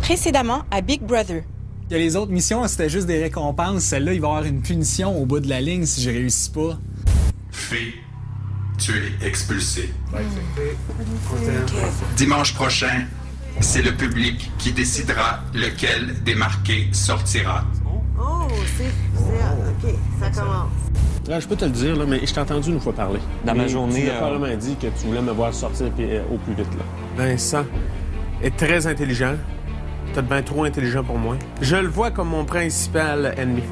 Précédemment à Big Brother. Que les autres missions, c'était juste des récompenses. Celle-là, il va y avoir une punition au bout de la ligne si je réussis pas. Fée, tu es expulsé. Dimanche prochain, c'est le public qui décidera lequel des marqués sortira. Oh, OK, ça commence. Là, je peux te le dire, là, mais je t'ai entendu une fois parler. Dans ma journée... Tu m'as probablement dit que tu voulais me voir sortir au plus vite. Là. Vincent est très intelligent. T'es bien trop intelligent pour moi. Je le vois comme mon principal ennemi.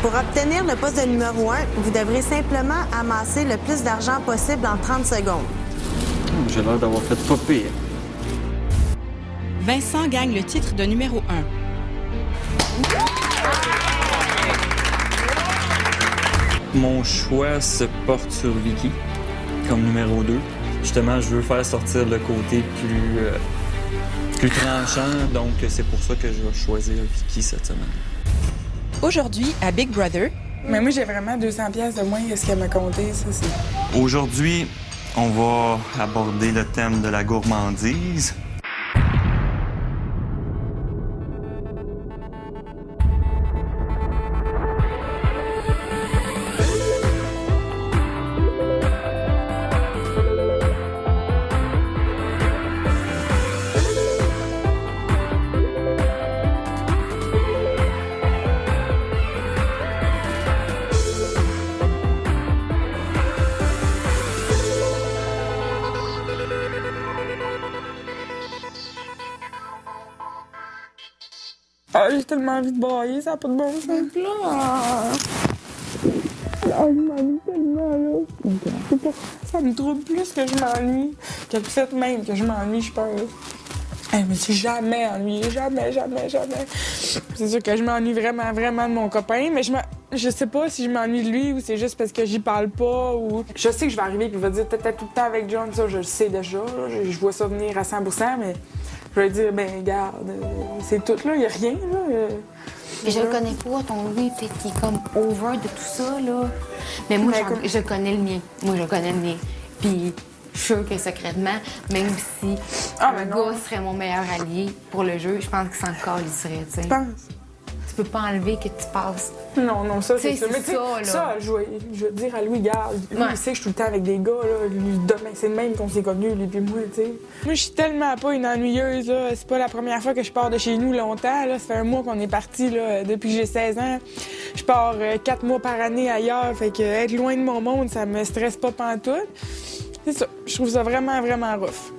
Pour obtenir le poste de numéro 1, vous devrez simplement amasser le plus d'argent possible en 30 secondes. J'ai l'air d'avoir fait pas pire. Vincent gagne le titre de numéro 1. Mon choix se porte sur Vicky comme numéro 2. Justement, je veux faire sortir le côté plus tranchant, donc c'est pour ça que je vais choisir Vicky cette semaine. Aujourd'hui, à Big Brother... Mais moi, j'ai vraiment 200 pièces de moins que ce qu'elle m'a compté, ça, c'est... Aujourd'hui, on va aborder le thème de la gourmandise. Ah, j'ai tellement envie de brailler, ça n'a pas de bon sens. Ah, je m'ennuie tellement, là. C'est pas... Ça me trouble plus que je m'ennuie que le fait même que je m'ennuie, je pense. Je me suis jamais ennuyée, jamais. C'est sûr que je m'ennuie vraiment de mon copain, mais je sais pas si je m'ennuie de lui ou c'est juste parce que j'y parle pas ou... Je sais que je vais arriver et qu'il va dire t'étais tout le temps avec John, ça, je le sais déjà, là. Je vois ça venir à 100%, mais... Je vais dire, ben regarde, c'est tout, là, il n'y a rien, là. Mais je le connais pas, ton Louis, peut-être qu'il est comme over de tout ça, là. Mais moi, je connais le mien. Puis, je suis sûre que secrètement, même si un gars serait mon meilleur allié pour le jeu, je pense qu'il s'en calisserait, tu sais. Tu penses? Tu peux pas enlever que tu passes. Non, ça, c'est ça. Mais ça, là. Ça, je vais dire à Louis, garde. Lui, il sait que je suis tout le temps avec des gars, là. Lui, demain, c'est le même qu'on s'est connus, lui puis moi, tu sais. Moi, je suis tellement pas une ennuyeuse, là. C'est pas la première fois que je pars de chez nous longtemps, là. Ça fait un mois qu'on est partis, là, depuis que j'ai 16 ans. Je pars 4 mois par année ailleurs, fait que être loin de mon monde, ça me stresse pas pantoute. C'est ça. Je trouve ça vraiment rough.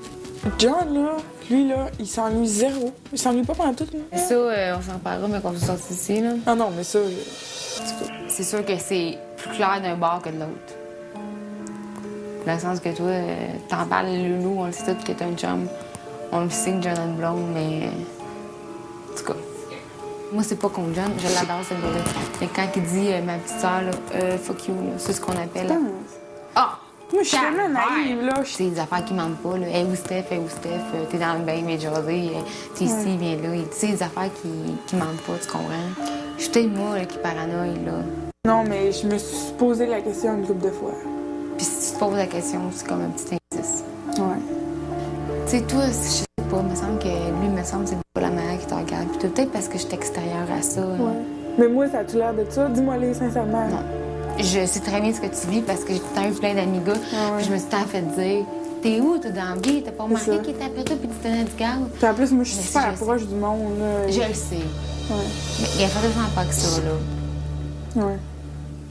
John, là, lui, là, il s'ennuie zéro. Il s'ennuie pas pantoute, là. Ça, on s'en parlera, mais quand on sorti ici, là. Ah non, mais ça... C'est sûr que c'est plus clair d'un bord que de l'autre. Dans le sens que toi, t'en parles, Loulou, on le sait tout que t'es un chum. On le sait que John a une blonde, mais... En tout cas, moi, c'est pas contre John. Je l'adore, ce gars-là. Mais quand il dit « ma petite sœur, là, fuck you », c'est ce qu'on appelle... Ah! Moi, je suis tellement naïve, là. C'est des affaires qui mentent pas, là. Hey, où Steph? T'es dans le bain, mais jasé. T'es ici, viens là. C'est des affaires qui mentent pas, tu comprends? Je suis peut-être moi, là, qui paranoïe, là. Non, mais je me suis posé la question une couple de fois. Puis si tu te poses la question, c'est comme un petit indice. Ouais. Tu sais, toi, je sais pas, il me semble que lui, me semble que c'est pas la manière qui te regarde. Puis peut-être parce que je suis extérieure à ça. Ouais. Mais moi, ça a-tu l'air de ça? Dis-moi-les sincèrement. Non. Je sais très bien ce que tu vis parce que j'ai tout le temps eu plein d'amis gars. Puis je me suis tant fait dire, t'es où, t'es dans la vie? T'as pas remarqué qu'il était après toi puis tu tenais du garde? Puis en plus, moi, je suis super proche du monde, là. Je le sais. Ouais. Mais il y a forcément pas que ça, là. Ouais.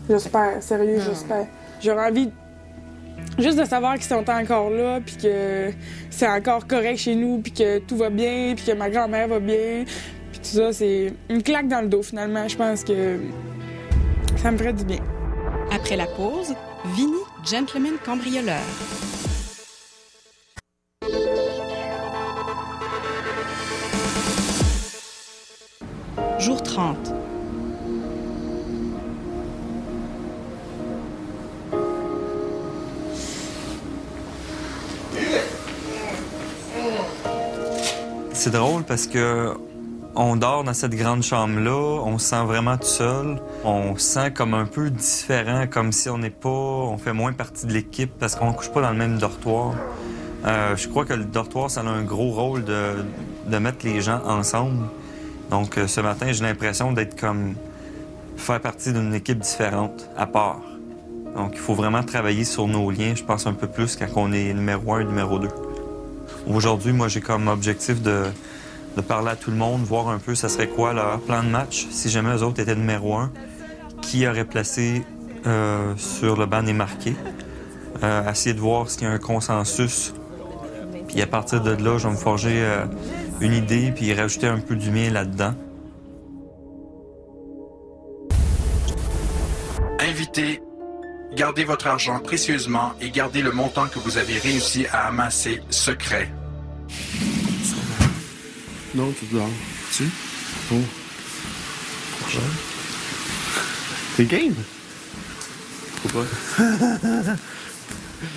J'espère, sérieux, j'espère. J'aurais envie juste de savoir qu'ils sont encore là, puis que c'est encore correct chez nous, puis que tout va bien, puis que ma grand-mère va bien. Puis tout ça, c'est une claque dans le dos, finalement. Je pense que ça me ferait du bien. Après la pause, Vinny, gentleman cambrioleur. Jour 30. C'est drôle parce que on dort dans cette grande chambre-là, on se sent vraiment tout seul. On se sent comme un peu différent, comme si on fait moins partie de l'équipe parce qu'on couche pas dans le même dortoir. Je crois que le dortoir, ça a un gros rôle de mettre les gens ensemble. Donc, ce matin, j'ai l'impression d'être comme faire partie d'une équipe différente, à part. Donc, il faut vraiment travailler sur nos liens, je pense, un peu plus quand on est numéro 1 et numéro 2. Aujourd'hui, moi, j'ai comme objectif de parler à tout le monde, voir un peu ça serait quoi leur plan de match. Si jamais eux autres étaient numéro 1, qui aurait placé sur le banc des marqués. Essayer de voir s'il y a un consensus. Puis à partir de là, je vais me forger une idée puis rajouter un peu du mien là-dedans. Invité, gardez votre argent précieusement et gardez le montant que vous avez réussi à amasser secret. Non, tu dors. Tu? Oh. Argent. T'es game? Pourquoi?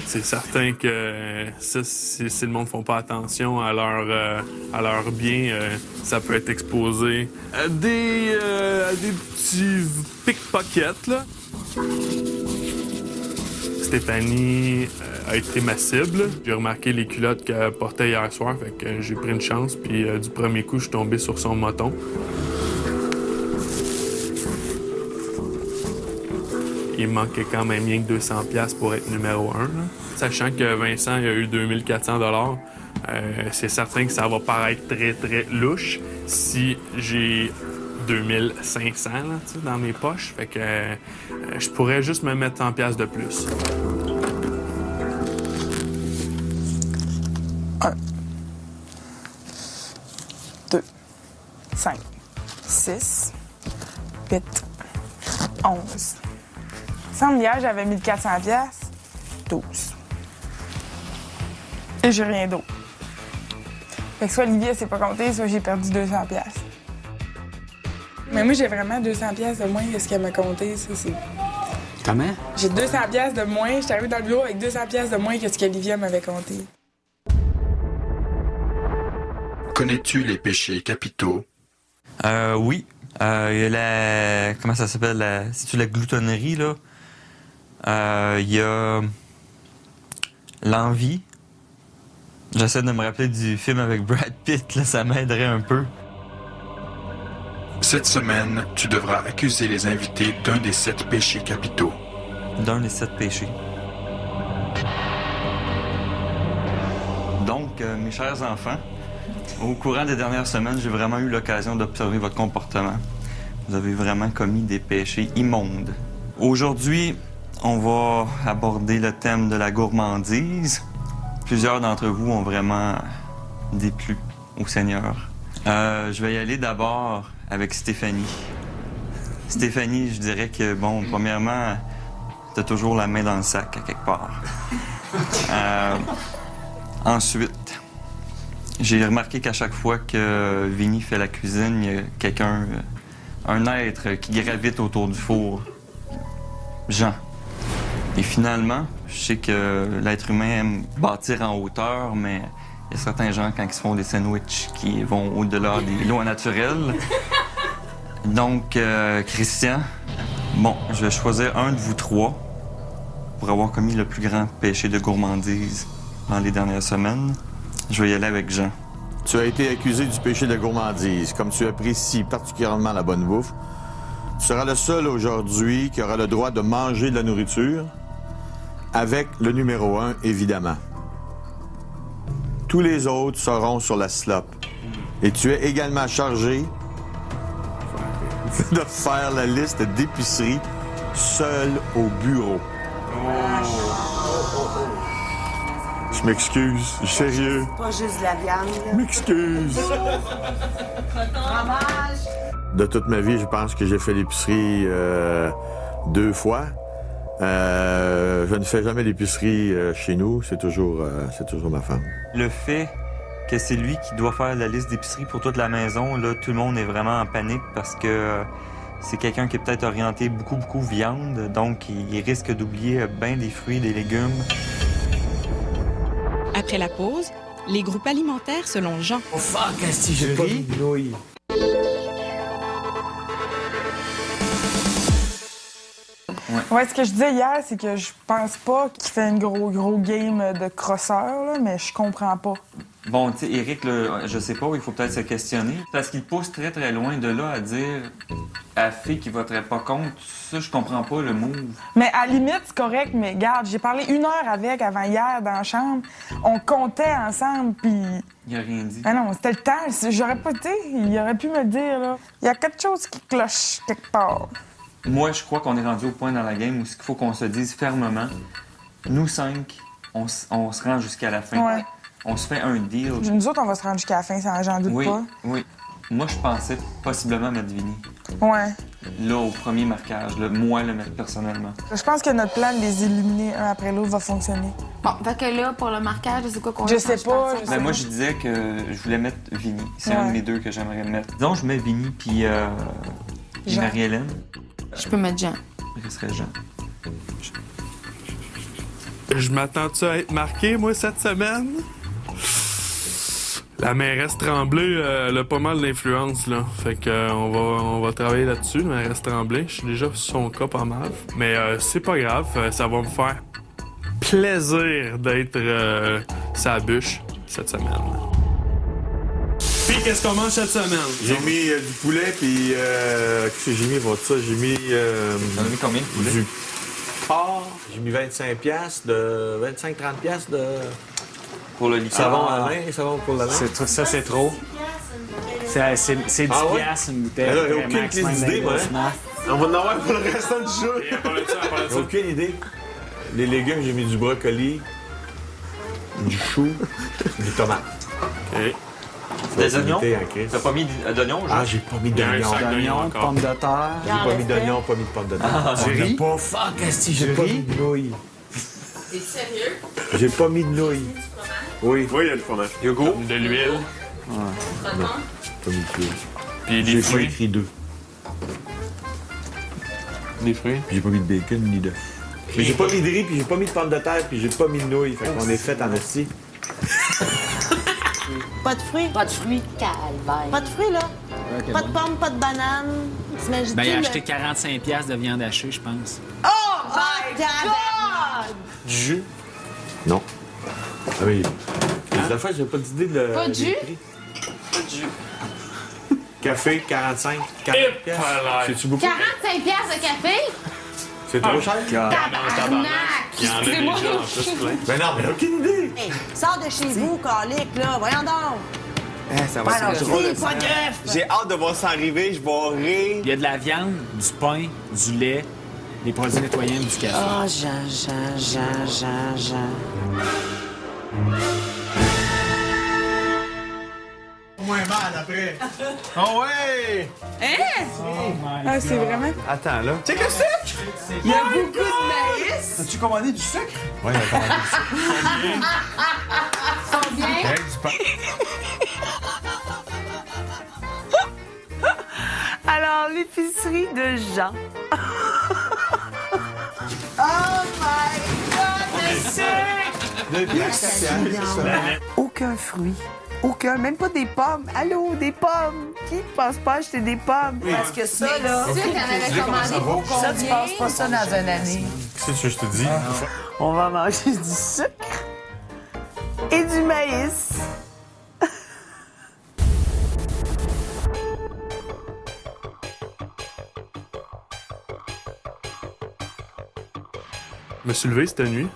C'est certain que ça, si le monde ne font pas attention à leur bien, ça peut être exposé à des petits pickpockets, là. Stéphanie a été ma cible. J'ai remarqué les culottes qu'elle portait hier soir, fait que j'ai pris une chance, puis du premier coup, je suis tombé sur son moton. Il manquait quand même rien que 200$ pour être numéro 1. Là. Sachant que Vincent il a eu 2400$, c'est certain que ça va paraître très, très louche si j'ai 2500$ là, dans mes poches. Fait que je pourrais juste me mettre 100$ de plus. 1, 2, 5, 6, 8, 11. Ensemble, hier, j'avais 1400$, 12. Et j'ai rien d'autre. Fait que soit Olivier s'est pas compté, soit j'ai perdu 200$. Mais moi, j'ai vraiment 200$ de moins que ce qu'elle m'a compté. Ça, c'est... Comment? J'ai 200$ de moins. Je suis arrivée dans le bureau avec 200$ de moins que ce qu'Olivia m'avait compté. Connais-tu les péchés capitaux? Oui. Il y a la... Comment ça s'appelle? C'est-tu la gloutonnerie, là? Il y a l'envie. J'essaie de me rappeler du film avec Brad Pitt, là, ça m'aiderait un peu. Cette semaine, tu devras accuser les invités d'un des 7 péchés capitaux. D'un des 7 péchés. Donc, mes chers enfants, au courant des dernières semaines, j'ai vraiment eu l'occasion d'observer votre comportement. Vous avez vraiment commis des péchés immondes. Aujourd'hui, on va aborder le thème de la gourmandise. Plusieurs d'entre vous ont vraiment déplu au Seigneur. Je vais y aller d'abord avec Stéphanie. Stéphanie, je dirais que, bon, premièrement, t'as toujours la main dans le sac à quelque part. Ensuite, j'ai remarqué qu'à chaque fois que Vinny fait la cuisine, il y a quelqu'un, un être qui gravite autour du four. Jean. Et finalement, je sais que l'être humain aime bâtir en hauteur, mais il y a certains gens, quand ils se font des sandwichs, qui vont au-delà des lois naturelles. Donc, Christian, bon, je vais choisir un de vous trois pour avoir commis le plus grand péché de gourmandise dans les dernières semaines. Je vais y aller avec Jean. Tu as été accusé du péché de gourmandise. Comme tu apprécies particulièrement la bonne bouffe, tu seras le seul aujourd'hui qui aura le droit de manger de la nourriture, avec le numéro 1, évidemment. Tous les autres seront sur la slop. Et tu es également chargé de faire la liste d'épicerie seul au bureau. Je m'excuse, sérieux. Pas juste de la viande. Je m'excuse. De toute ma vie, je pense que j'ai fait l'épicerie 2 fois. Je ne fais jamais l'épicerie chez nous, c'est toujours ma femme. Le fait que c'est lui qui doit faire la liste d'épicerie pour toute la maison, là, tout le monde est vraiment en panique parce que c'est quelqu'un qui est peut-être orienté beaucoup viande, donc il risque d'oublier bien des fruits, des légumes. Après la pause, les groupes alimentaires selon Jean. Oh fuck, si je ris. Ouais, ce que je disais hier, c'est que je pense pas qu'il fait une gros game de crosseur, là, mais je comprends pas. Bon, tu sais, Éric, là, je sais pas, il faut peut-être se questionner. Parce qu'il pousse très, très loin de là à dire à la fille qui voterait pas contre. Ça, je comprends pas le move. Mais à la limite, c'est correct, mais regarde, j'ai parlé 1 heure avec avant hier dans la chambre. On comptait ensemble, puis... Il a rien dit. Ah non, c'était le temps. J'aurais pas été. Il aurait pu me le dire, là. Il y a quelque chose qui cloche quelque part. Moi, je crois qu'on est rendu au point dans la game où il faut qu'on se dise fermement, nous 5, on se rend jusqu'à la fin. Ouais. On se fait un deal. Nous autres, on va se rendre jusqu'à la fin, ça, j'en doute Oui, pas. oui. Moi, je pensais possiblement mettre Vinny. Ouais. Là, au premier marquage, là, moi, le mettre personnellement. Je pense que notre plan de les éliminer un après l'autre va fonctionner. Bon, fait que là, pour le marquage, c'est quoi qu'on Je veut sais quand pas, je pense? Ben, moi, je disais que je voulais mettre Vinny. C'est un Ouais. de mes 2 que j'aimerais mettre. Disons, je mets Vinny puis Jean. Marie-Hélène. Je peux mettre Jean. Ce serait Jean. Je m'attends-tu à être marqué, moi, cette semaine? La mairesse Tremblay, elle a pas mal d'influence, là. Fait que on va travailler là-dessus, la mairesse Tremblay. Je suis déjà sur son cas pas mal. Mais c'est pas grave, ça va me faire plaisir d'être sa bûche cette semaine. Puis qu'est-ce qu'on mange cette semaine? J'ai mis du poulet, puis qu'est-ce que j'ai mis pour ça? J'ai mis T'en as mis combien de poulet? du porc. J'ai mis 25$ 25-30$ de Pour le liquide. savon à la main, savon pour la main. Ça, c'est trop. C'est 10 Ah ouais? piastres, une bouteille. Mais là, j'ai vraiment aucune maximum idée, moi, hein. d'endossement. On va en avoir pour le restant du jeu. J'ai aucune idée. Les légumes, j'ai mis du brocoli, du chou, des tomates. OK. Des oignons? Goûter en crise. T'as pas mis d'oignons, Jean? Ah, j'ai pas mis Il y a un d'oignons. sac d'oignons Oignons, encore. pommes de terre. J'ai pas mis d'oignons, pas mis de pommes de terre. Du riz. Pas fuck, est-ce que j'ai pas mis de nouilles. T'es sérieux? J'ai pas mis de nouilles. Oui. Oui, il y a du fromage. Yogourt, de l'huile, Pas mis de fruits. puis des J'ai pas fruits. écrit 2. Des fruits. J'ai pas mis de bacon ni d'œufs. Mais j'ai pas mis de riz, puis j'ai pas mis de pommes de terre, puis j'ai pas mis de nouilles. Fait qu'on est fait en esti. Pas de fruits? Pas de fruits, calvaire. Pas de fruits, là? Pas de pommes, pas de bananes. T'imagines-tu Ben, il a le- acheté 45$ de viande hachée, je pense. Oh my God! Du jus? Non. Ah oui. La fois, j'ai pas d'idée de le. Pas de jus? des prix. Pas de jus. Café, 45, 40$. C'est-tu beaucoup? 45$ de café? C'est trop cher? Tabarnak! Il y en a déjà en plus plein. Ben non, mais aucune idée. Hey, sors de chez vous, calique, là. Voyons donc. Ça va Alors, être drôle. c'est pas d'œuf. J'ai hâte de voir ça arriver, je vais rire. Il y a de la viande, du pain, du lait, des produits nettoyants, du café. Oh, Jean. Moins mal après. Oh ouais! Ah, c'est vraiment... Attends, là. Check le sucre! Il y a beaucoup de maïs. As-tu commandé du sucre? Ouais, il a commandé ça. Combien? Du pain. Alors, l'épicerie de Jean. Aucun fruit. Aucun, même pas des pommes. Allô, des pommes. Qui ne pense pas acheter des pommes? Parce que ça, là, Tu sais, t'en avais commandé pour combien? ça, tu passes pas ça dans une année. Qu'est-ce que je te dis? On va manger du sucre et du maïs. Je me suis levé cette nuit.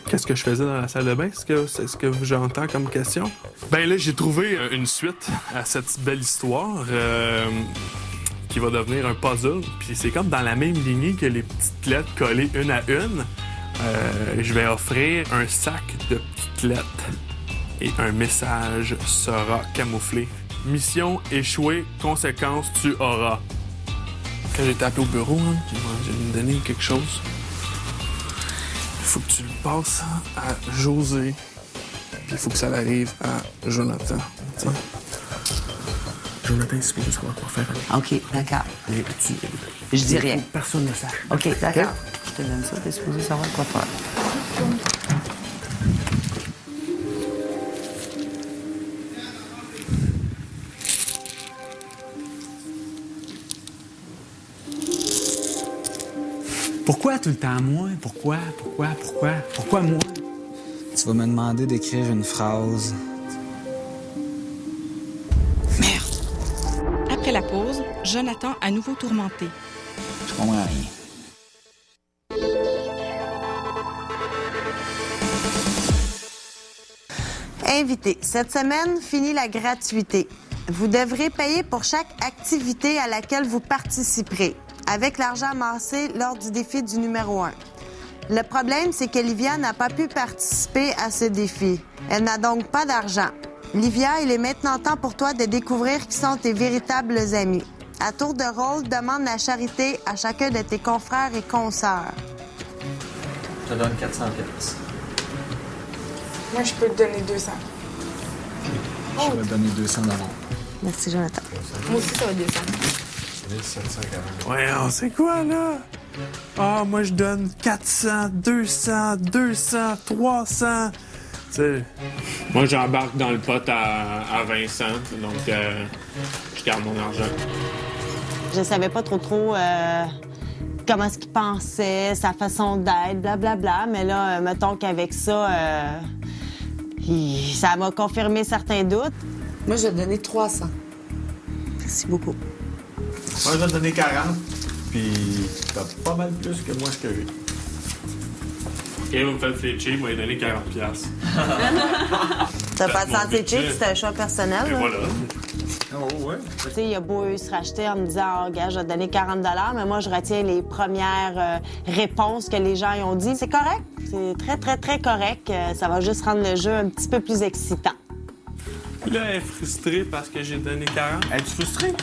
Qu'est-ce que je faisais dans la salle de bain? C'est ce que j'entends comme question? Ben là, j'ai trouvé une suite à cette belle histoire qui va devenir un puzzle. Puis c'est comme dans la même lignée que les petites lettres collées une à une. Je vais offrir un sac de petites lettres et un message sera camouflé. Mission échouée, conséquence tu auras. Quand j'étais appelé au bureau, hein, j'ai me donné quelque chose. Il faut que tu le passes à José. Puis il faut que ça arrive à Jonathan. T'sais. Jonathan est supposé savoir quoi faire avec. OK, d'accord. Je dis rien. Personne ne sait. OK, d'accord. Je te donne ça, t'es supposé savoir quoi faire. Pourquoi tout le temps moi? Pourquoi moi? Tu vas me demander d'écrire une phrase Après la pause, Jonathan à nouveau tourmenté. Je comprends rien. Invité. Cette semaine, fini la gratuité. Vous devrez payer pour chaque activité à laquelle vous participerez, avec l'argent amassé lors du défi du numéro 1. Le problème, c'est que Livia n'a pas pu participer à ce défi. Elle n'a donc pas d'argent. Livia, il est maintenant temps pour toi de découvrir qui sont tes véritables amis. À tour de rôle, demande la charité à chacun de tes confrères et consoeurs. Je te donne 400 pièces. Moi, je peux te donner 200. Je vais donner 200 $. Merci, Jonathan. Moi aussi, ça va descendre. 1740. Ouais, c'est quoi, là? Ah, moi, je donne 400, 200, 300. Tu sais, moi, j'embarque dans le pot à 20 cents, donc je garde mon argent. Je savais pas trop comment est-ce qu'il pensait, sa façon d'être, blablabla. Mais là, mettons qu'avec ça, ça m'a confirmé certains doutes. Moi, je vais te donner 300. Merci beaucoup. Moi, je vais te donner 40. Puis, t'as pas mal plus que moi, ce que j'ai. OK, vous me faites fléchir, moi, il donné 40 piastres. T'as pas de santé cheap, c'est un choix personnel. Et là. voilà. Oh, ouais. Tu sais, il a beau se racheter en me disant, oh, gars, je vais te donner 40 $, mais moi, je retiens les premières réponses que les gens y ont dit. C'est correct. C'est très, très, très correct. Ça va juste rendre le jeu un petit peu plus excitant. Là, elle est frustrée parce que j'ai donné 40. Es-tu frustré?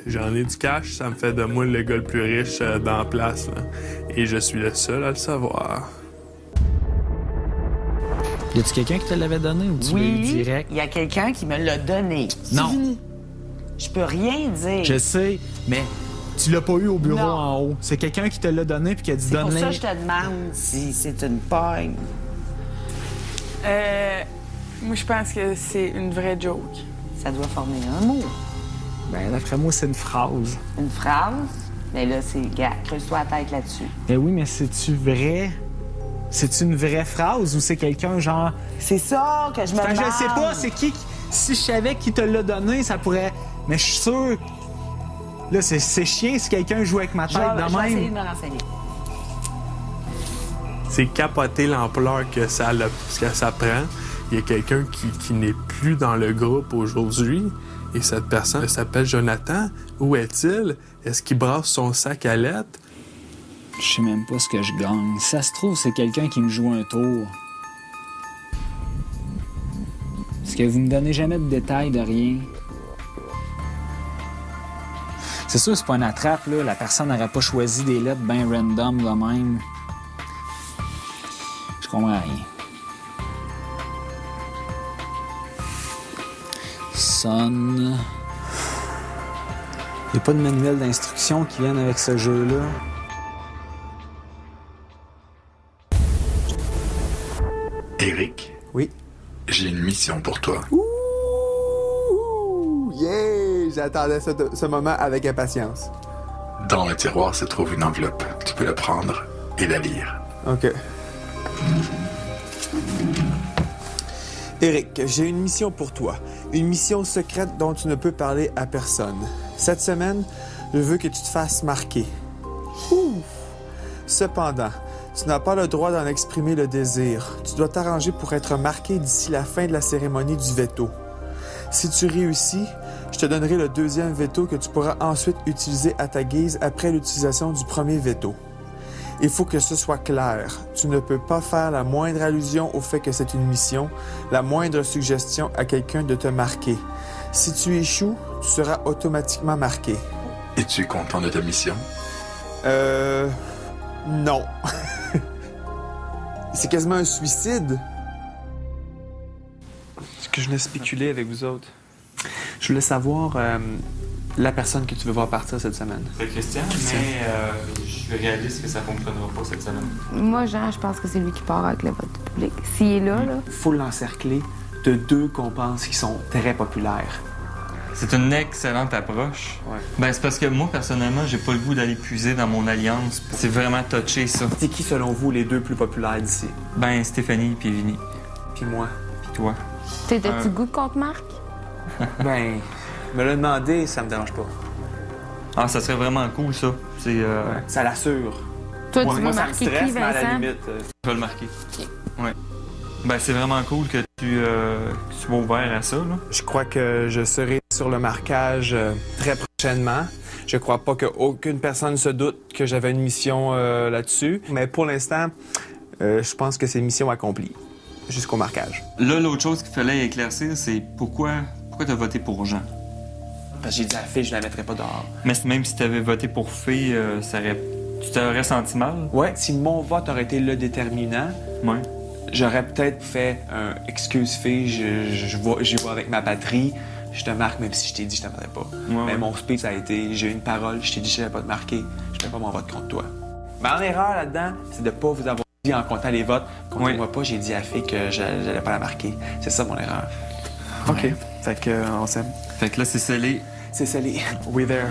J'en ai du cash, ça me fait de moi le gars le plus riche dans la place. Là. Et je suis le seul à le savoir. Y a-tu quelqu'un qui te l'avait donné ou tu l'as eu direct? Il y a quelqu'un qui me l'a donné. Non. Fini. Je peux rien dire. Je sais, mais tu l'as pas eu au bureau Non. en haut. C'est quelqu'un qui te l'a donné puis qui a dit C'est pour donner. ça que je te demande si c'est une pogne. Moi, je pense que c'est une vraie joke. Ça doit former un mot. Ben, d'après moi, c'est une phrase. Une phrase. Mais là, c'est... Gars, creuse-toi la tête là-dessus. Ben oui, mais c'est-tu vrai? C'est-tu une vraie phrase ou c'est quelqu'un genre... C'est ça que je me demande. Je sais pas, c'est qui... Si je savais qui te l'a donné, ça pourrait... Mais je suis sûr... Là, c'est chiant si quelqu'un joue avec ma tête de Je vais essayer même. de me renseigner. C'est capoter l'ampleur que ça prend. Il y a quelqu'un qui n'est plus dans le groupe aujourd'hui et cette personne s'appelle Jonathan. Où est-il? Est-ce qu'il brasse son sac à lettres? Je sais même pas ce que je gagne. Si ça se trouve, c'est quelqu'un qui me joue un tour. Parce que vous me donnez jamais de détails de rien. C'est sûr, c'est pas une attrape, là. La personne n'aurait pas choisi des lettres bien random de même. Je comprends rien. Sonne. Il n'y a pas de manuel d'instruction qui vienne avec ce jeu-là. Éric, Oui. j'ai une mission pour toi. Ouh! Yeah! J'attendais ce moment avec impatience. Dans le tiroir se trouve une enveloppe. Tu peux la prendre et la lire. OK. Éric, j'ai une mission pour toi. Une mission secrète dont tu ne peux parler à personne. Cette semaine, je veux que tu te fasses marquer. Ouh! Cependant, tu n'as pas le droit d'en exprimer le désir. Tu dois t'arranger pour être marqué d'ici la fin de la cérémonie du veto. Si tu réussis, je te donnerai le deuxième veto que tu pourras ensuite utiliser à ta guise après l'utilisation du premier veto. Il faut que ce soit clair. Tu ne peux pas faire la moindre allusion au fait que c'est une mission, la moindre suggestion à quelqu'un de te marquer. Si tu échoues, tu seras automatiquement marqué. Es-tu content de ta mission? Non. C'est quasiment un suicide. Ce que je voulais spéculer avec vous autres, je voulais savoir la personne que tu veux voir partir cette semaine. C'est Christian, mais je suis réaliste que ça ne fonctionnera pas cette semaine. Moi, Jean, je pense que c'est lui qui part avec le vote public. S'il est là, là... Il faut l'encercler de deux qu'on pense qui sont très populaires. C'est une excellente approche. Ouais. Ben, c'est parce que moi, personnellement, j'ai pas le goût d'aller puiser dans mon alliance. C'est vraiment touché, ça. C'est qui, selon vous, les deux plus populaires d'ici? Ben, Stéphanie puis Vinny. Puis moi. Puis toi. T'étais-tu good contre Marc? Ben, Me le demander, ça me dérange pas. Ah, ça serait vraiment cool, ça. C'est, Ça l'assure. Toi, tu Moi, veux ça me marquer stresse, qui, mais à la Vincent? limite... je vais le marquer. Ouais. Ben, c'est vraiment cool que tu sois ouvert à ça, là. Je crois que je serai sur le marquage très prochainement. Je crois pas qu'aucune personne se doute que j'avais une mission là-dessus. Mais pour l'instant, je pense que c'est une mission accomplie jusqu'au marquage. Là, l'autre chose qu'il fallait éclaircir, c'est pourquoi tu as voté pour Jean? Parce que j'ai dit à la fille, je la mettrais pas dehors. Mais même si tu avais voté pour Fille, tu t'aurais senti mal? Ouais, si mon vote aurait été le déterminant, Ouais. j'aurais peut-être fait un « excuse fille, j'y vais avec ma patrie, je te marque même si je t'ai dit que je t'aimerais pas. Mais mon speech, ça a été « j'ai eu une parole, je t'ai dit que je n'allais pas te marquer, je fais pas mon vote contre toi ». Ma erreur là-dedans, c'est de pas vous avoir dit en comptant les votes. Comptez-moi pas, j'ai dit à la fille que j'allais pas la marquer. C'est ça mon erreur. OK. Fait que on s'aime. Fait que là, c'est scellé. C'est scellé. We there.